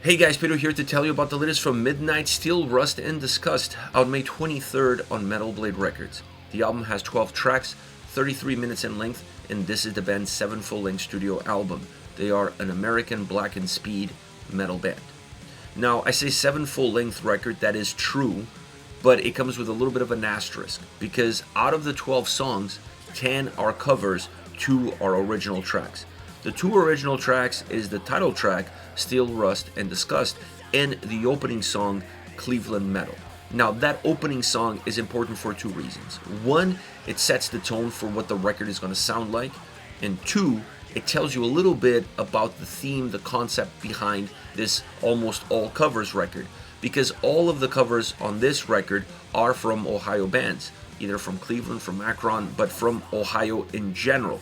Hey guys, Pedro here to tell you about the latest from Midnight, Steel, Rust, and Disgust, out May 23rd on Metal Blade Records. The album has 12 tracks, 33 minutes in length, and this is the band's 7th full-length studio album. They are an American black and speed metal band. Now, I say 7 full-length record, that is true, but it comes with a little bit of an asterisk, because out of the 12 songs, 10 are covers, 2 are original tracks. The 2 original tracks is the title track, Steel, Rust, and Disgust, and the opening song, Cleveland Metal. Now, that opening song is important for 2 reasons. 1, it sets the tone for what the record is going to sound like, and 2, it tells you a little bit about the theme, the concept behind this almost all covers record, because all of the covers on this record are from Ohio bands, either from Cleveland, from Akron, but from Ohio in general.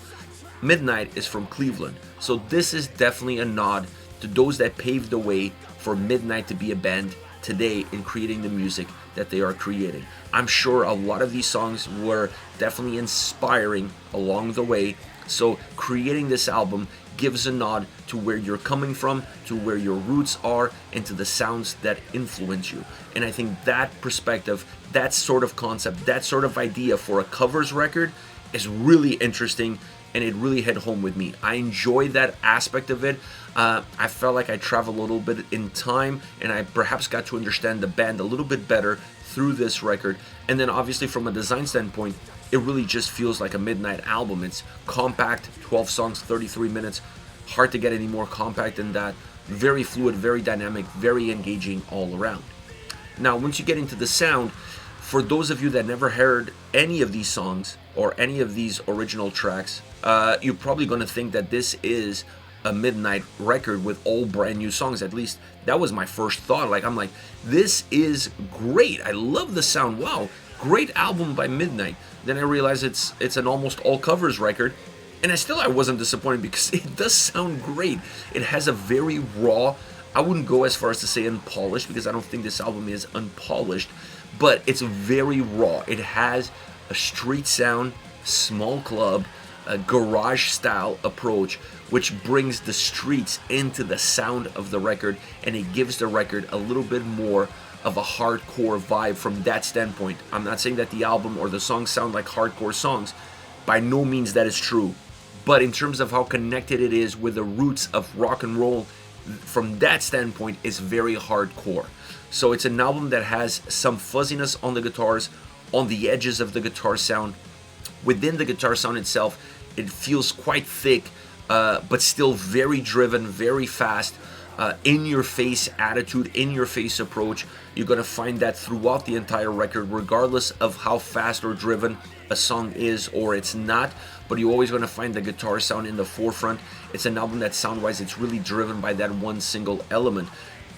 Midnight is from Cleveland, so this is definitely a nod to those that paved the way for Midnight to be a band today in creating the music that they are creating. I'm sure a lot of these songs were definitely inspiring along the way, so creating this album gives a nod to where you're coming from, to where your roots are, and to the sounds that influence you. And I think that perspective, that sort of concept, that sort of idea for a covers record is really interesting, and it really hit home with me. I enjoy that aspect of it. I felt like I traveled a little bit in time, and I perhaps got to understand the band a little bit better through this record. And then obviously from a design standpoint, it really just feels like a Midnight album. It's compact, 12 songs, 33 minutes. Hard to get any more compact than that. Very fluid, very dynamic, very engaging all around. Now, once you get into the sound, for those of you that never heard any of these songs or any of these original tracks, you're probably going to think that this is a Midnight record with all brand new songs. At least that was my first thought. I'm like, this is great. I love the sound. Wow, great album by Midnight. Then I realized it's an almost all covers record, and I wasn't disappointed because it does sound great. It has a very raw, I wouldn't go as far as to say unpolished, because I don't think this album is unpolished, but it's very raw. It has a street sound, small club, a garage style approach, which brings the streets into the sound of the record, and it gives the record a little bit more of a hardcore vibe from that standpoint. I'm not saying that the album or the songs sound like hardcore songs. By no means that is true. But in terms of how connected it is with the roots of rock and roll, from that standpoint, it's very hardcore. So it's an album that has some fuzziness on the guitars, on the edges of the guitar sound. Within the guitar sound itself, it feels quite thick, but still very driven, very fast, in-your-face attitude, in-your-face approach. You're going to find that throughout the entire record, regardless of how fast or driven a song is or it's not, but you're always going to find the guitar sound in the forefront. It's an album that sound-wise, it's really driven by that one single element.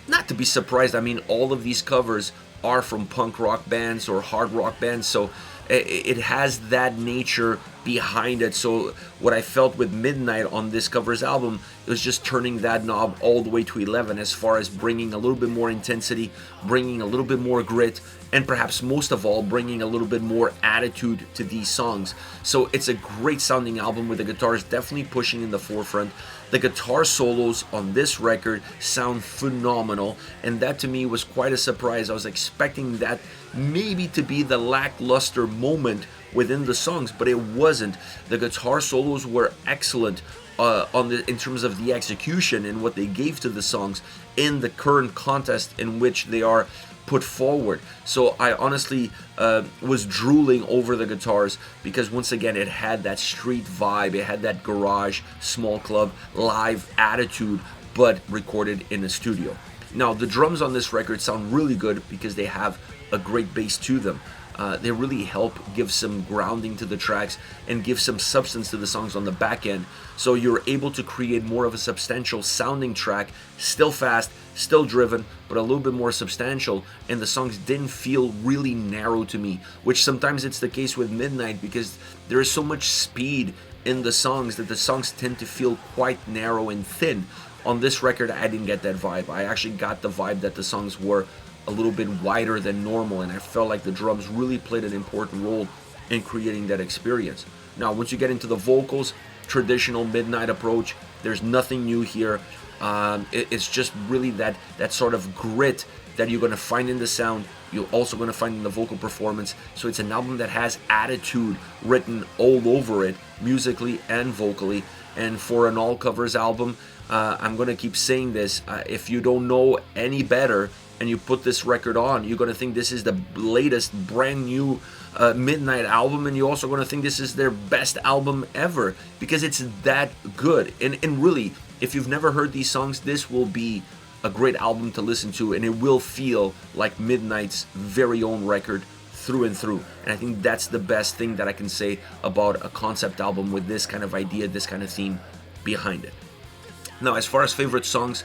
Not to be surprised, I mean, all of these covers are from punk rock bands or hard rock bands, so it has that nature behind it. So what I felt with Midnight on this covers album, it was just turning that knob all the way to 11 as far as bringing a little bit more intensity, bringing a little bit more grit, and perhaps most of all, bringing a little bit more attitude to these songs. So it's a great sounding album with the guitars definitely pushing in the forefront. The guitar solos on this record sound phenomenal, and that to me was quite a surprise. I was expecting that maybe to be the lackluster moment within the songs, but it wasn't. The guitar solos were excellent in terms of the execution and what they gave to the songs in the current context in which they are put forward. So I honestly was drooling over the guitars, because once again it had that street vibe, it had that garage, small club, live attitude, but recorded in a studio. Now the drums on this record sound really good because they have a great bass to them. They really help give some grounding to the tracks and give some substance to the songs on the back end. So you're able to create more of a substantial sounding track, still fast, still driven, but a little bit more substantial. And the songs didn't feel really narrow to me, which sometimes it's the case with Midnight, because there is so much speed in the songs that the songs tend to feel quite narrow and thin. On this record, I didn't get that vibe. I actually got the vibe that the songs were a little bit wider than normal, and I felt like the drums really played an important role in creating that experience. Now, once you get into the vocals, traditional Midnight approach, there's nothing new here. It's just really that sort of grit that you're going to find in the sound. You're also going to find in the vocal performance. So it's an album that has attitude written all over it, musically and vocally. And for an all covers album, I'm going to keep saying this, if you don't know any better and you put this record on, you're going to think this is the latest brand new Midnight album, and you're also going to think this is their best album ever, because it's that good. And really, if you've never heard these songs, this will be a great album to listen to, and it will feel like Midnight's very own record through and through. And I think that's the best thing that I can say about a concept album with this kind of idea, this kind of theme behind it. Now, as far as favorite songs,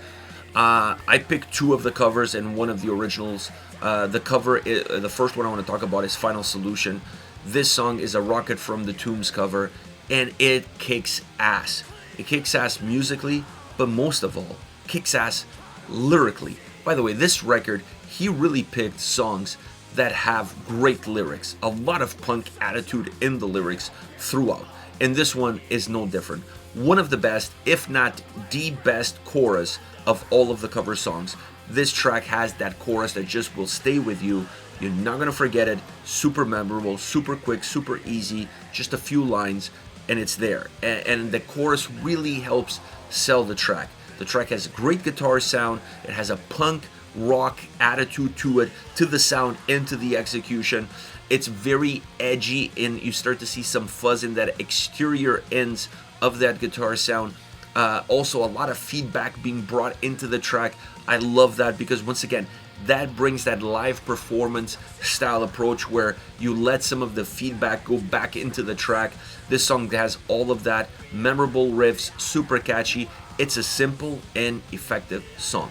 I picked 2 of the covers and 1 of the originals. The cover, the first one I want to talk about is Final Solution. This song is a Rocket from the Tombs cover, and it kicks ass. It kicks ass musically, but most of all, kicks ass lyrically. By the way, this record, he really picked songs that have great lyrics, a lot of punk attitude in the lyrics throughout, and this one is no different. One of the best, if not the best chorus of all of the cover songs. This track has that chorus that just will stay with you. You're not going to forget it. Super memorable, super quick, super easy, just a few lines, and it's there. And the chorus really helps sell the track. The track has great guitar sound. It has a punk rock attitude to it, to the sound and to the execution. It's very edgy, and you start to see some fuzz in that exterior ends of that guitar sound. Also, a lot of feedback being brought into the track. I love that, because once again, that brings that live performance style approach where you let some of the feedback go back into the track. This song has all of that. Memorable riffs, super catchy. It's a simple and effective song.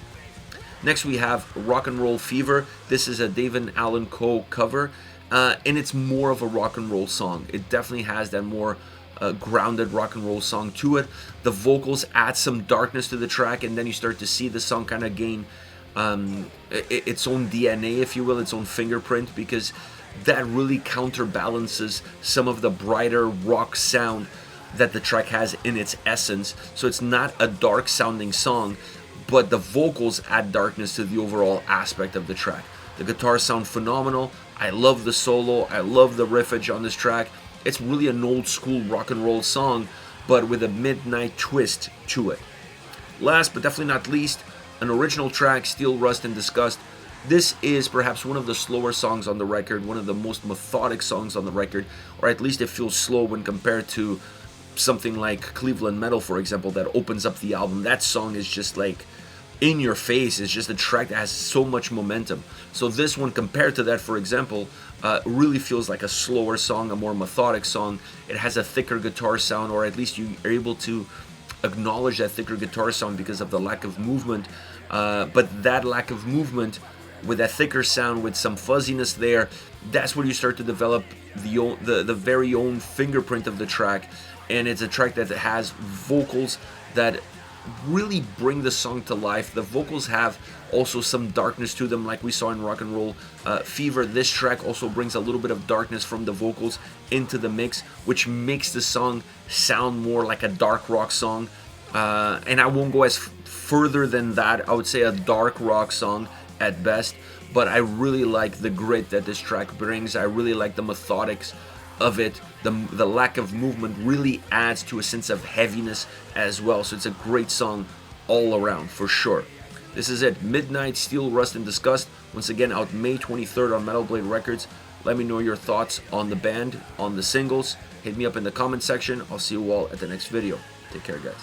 Next we have Rock and Roll Fever. This is a Dave and Allan Coe cover, and it's more of a rock and roll song. It definitely has that more grounded rock and roll song to it. The vocals add some darkness to the track, and then you start to see the song kind of gain its own DNA, if you will, its own fingerprint, because that really counterbalances some of the brighter rock sound that the track has in its essence. So it's not a dark sounding song, but the vocals add darkness to the overall aspect of the track. The guitars sound phenomenal. I love the solo. I love the riffage on this track. It's really an old school rock and roll song, but with a midnight twist to it. Last but definitely not least, an original track, Steel, Rust, and Disgust. This is perhaps one of the slower songs on the record, one of the most methodic songs on the record, or at least it feels slow when compared to something like Cleveland Metal, for example, that opens up the album. That song is just like in your face. It's just a track that has so much momentum. So this one, compared to that, for example, really feels like a slower song, a more methodic song. It has a thicker guitar sound, or at least you are able to acknowledge that thicker guitar sound because of the lack of movement. But that lack of movement with that thicker sound, with some fuzziness there, that's where you start to develop the very own fingerprint of the track. And it's a track that has vocals that really bring the song to life. The vocals have also some darkness to them, like we saw in Rock and Roll Fever. This track also brings a little bit of darkness from the vocals into the mix, which makes the song sound more like a dark rock song. And I won't go as further than that. I would say a dark rock song at best, but I really like the grit that this track brings. I really like the methodics of it. The lack of movement really adds to a sense of heaviness as well. So it's a great song all around, for sure. This is it. Midnight, Steel, Rust, and Disgust. Once again, out May 23rd on Metal Blade Records. Let me know your thoughts on the band, on the singles. Hit me up in the comment section. I'll see you all at the next video. Take care, guys.